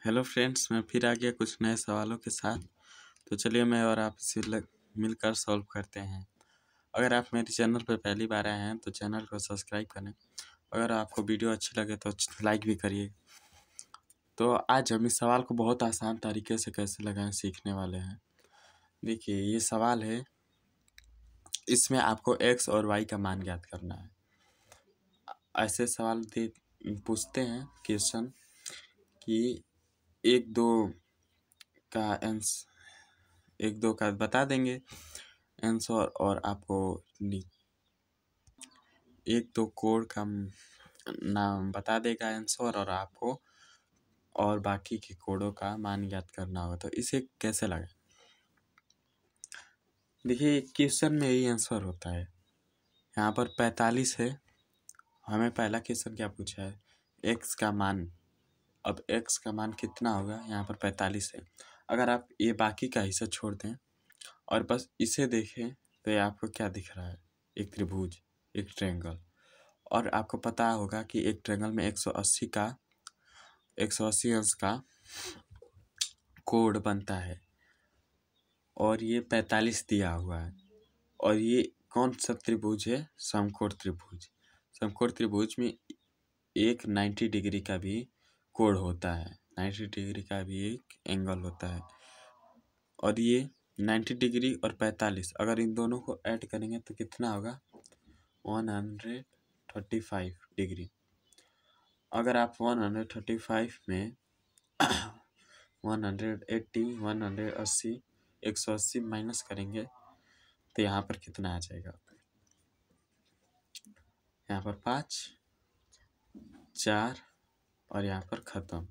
Hello friends, मैं फिर आ गया कुछ नए सवालों के साथ। तो चलिए मैं और आप इसे मिलकर सॉल्व करते हैं। अगर आप मेरे चैनल पर पहली बार आए हैं तो चैनल को सब्सक्राइब करें। अगर आपको वीडियो अच्छी लगे तो लाइक भी करिए। तो आज हम इस सवाल को बहुत आसान तरीके से कैसे लगाएं सीखने वाले हैं। देखिए, ये सवाल है, इसमें आपको एक्स और वाई का मान ज्ञात करना है। ऐसे सवाल पूछते हैं क्वेश्चन कि एक दो का आंसर, एक दो का बता देंगे आंसर, और आपको एक दो कोड का नाम बता देगा आंसर, और आपको और बाकी के कोडों का मान ज्ञात करना होगा। तो इसे कैसे लगे, देखिए क्वेश्चन में यही आंसर होता है। यहाँ पर 45 है। हमें पहला क्वेश्चन क्या पूछा है, एक्स का मान। अब एक्स का मान कितना होगा, यहाँ पर 45 है। अगर आप ये बाकी का हिस्सा छोड़ दें और बस इसे देखें तो ये आपको क्या दिख रहा है, एक त्रिभुज, एक ट्रायंगल। और आपको पता होगा कि एक ट्रायंगल में 180 अंश का कोण बनता है, और ये 45 दिया हुआ है। और ये कौन सा त्रिभुज है, समकोण त्रिभुज। समकोण त्रिभुज में एक 90 डिग्री का भी कोण होता है, 90 डिग्री का भी एक एंगल होता है। और ये 90 डिग्री और 45, अगर इन दोनों को ऐड करेंगे तो कितना होगा, 135 डिग्री। अगर आप 135 में 180, 180, 180 माइनस करेंगे तो यहाँ पर कितना आ जाएगा, यहाँ पर 5, 4 और यहाँ पर ख़त्म।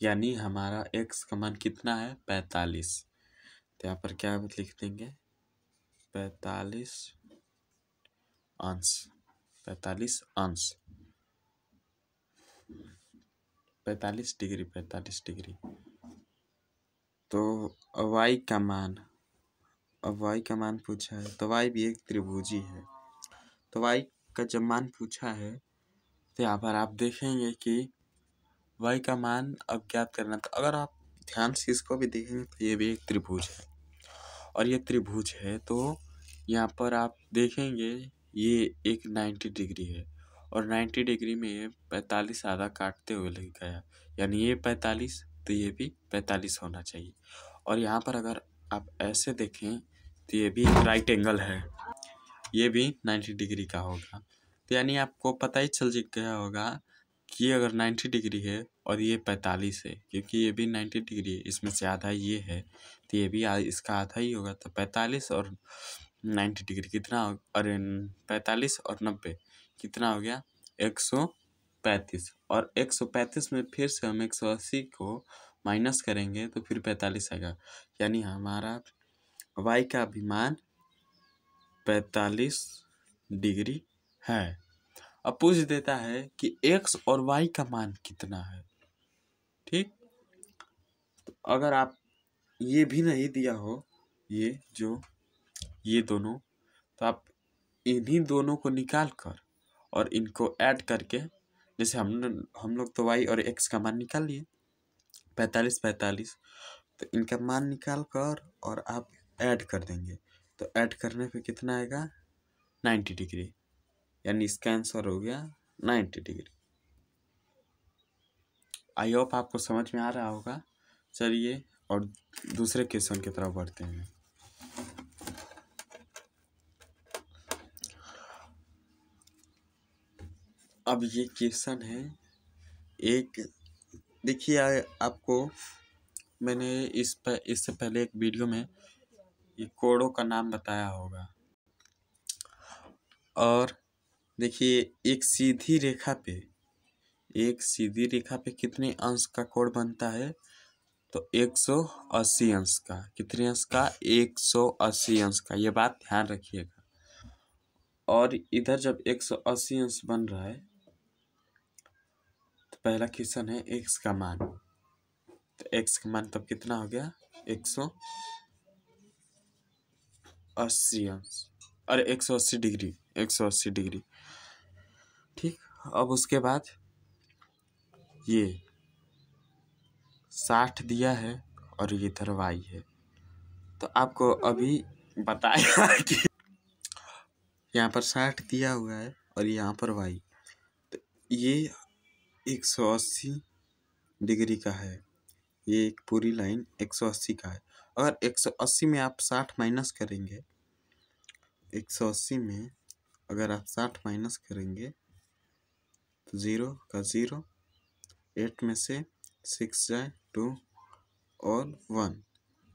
यानी हमारा x का मान कितना है, 45। तो यहाँ पर क्या लिख देंगे, 45 अंश, 45 अंश, 45 डिग्री, 45 डिग्री। तो y का मान, अब y का मान पूछा है तो y भी एक त्रिभुज ही है। तो y का जब मान पूछा है तो यहाँ पर आप देखेंगे कि y का मान अब ज्ञात करना। तो अगर आप ध्यान से इसको भी देखेंगे तो ये भी एक त्रिभुज है, और ये त्रिभुज है। तो यहाँ पर आप देखेंगे ये एक 90 डिग्री है, और 90 डिग्री में ये 45 आधा काटते हुए लग गया, यानी ये 45, तो ये भी 45 होना चाहिए। और यहाँ पर अगर आप ऐसे देखें तो ये भी एक राइट एंगल है, ये भी 90 डिग्री का होगा। तो यानी आपको पता ही चल गया होगा कि अगर 90 डिग्री है और ये 45 है, क्योंकि ये भी 90 डिग्री है, इसमें से आधा ये है तो ये भी इसका आधा ही होगा। तो 45 और 90 डिग्री कितना हो, अरे 45 और 90 कितना हो गया, 135। और 135 में फिर से हम 180 को माइनस करेंगे तो फिर 45 आएगा। यानी हमारा y का भी मान 45 डिग्री है। अब पूछ देता है कि x और y का मान कितना है। ठीक, तो अगर आप ये भी नहीं दिया हो, ये दोनों, तो आप इन्हीं दोनों को निकाल कर और इनको ऐड करके, जैसे हम लोग तो y और x का मान निकाल लिए 45 45, तो इनका मान निकाल कर और आप ऐड कर देंगे। तो ऐड करने पे कितना आएगा, 90 डिग्री। यानी इसका आंसर हो गया 90 डिग्री। आई होप आपको समझ में आ रहा होगा। चलिए और दूसरे क्वेश्चन की तरफ बढ़ते हैं। अब ये क्वेश्चन है एक, देखिए आपको मैंने इससे पहले एक वीडियो में ये कोडों का नाम बताया होगा। और देखिए एक सीधी रेखा पे कितने अंश का कोण बनता है, तो 180 अंश का। कितने अंश का, 180 अंश का। ये बात ध्यान रखिएगा। और इधर जब 180 अंश बन रहा है तो पहला क्वेश्चन है x का मान। तो x का मान तब कितना हो गया, 180 अंश, अरे 180 डिग्री, 180 डिग्री। ठीक, अब उसके बाद ये 60 दिया है और इधर y है। तो आपको अभी बताया कि यहाँ पर 60 दिया हुआ है और यहाँ पर y, तो ये 180 डिग्री का है। ये एक पूरी लाइन 180 का है। अगर 180 में आप 60 माइनस करेंगे, 180 में अगर आप 60 माइनस करेंगे तो 0 का 0, 8 में से 6 जाए 2 और 1,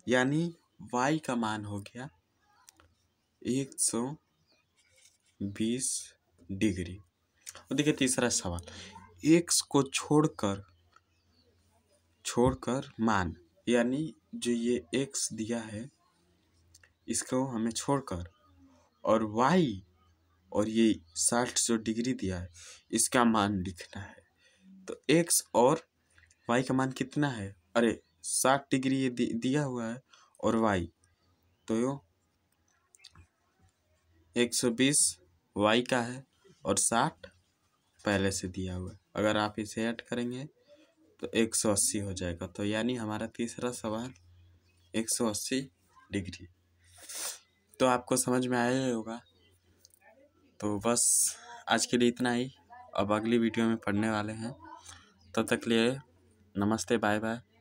यानी y का मान हो गया 120 डिग्री। और देखिए तीसरा सवाल, x को छोड़कर मान, यानी जो ये x दिया है इसको हमें छोड़कर, और y और ये 60 जो डिग्री दिया है इसका मान लिखना है। तो x और y का मान कितना है? अरे 60 डिग्री ये दिया हुआ है और y, तो 120 y का है और 60 पहले से दिया हुआ है। अगर आप इसे ऐड करेंगे तो 180 हो जाएगा। तो यानी हमारा तीसरा सवाल 180 डिग्री। तो आपको समझ में आया ही होगा। तो बस आज के लिए इतना ही। अब अगली वीडियो में पढ़ने वाले हैं। तब तक के लिए नमस्ते, बाय बाय।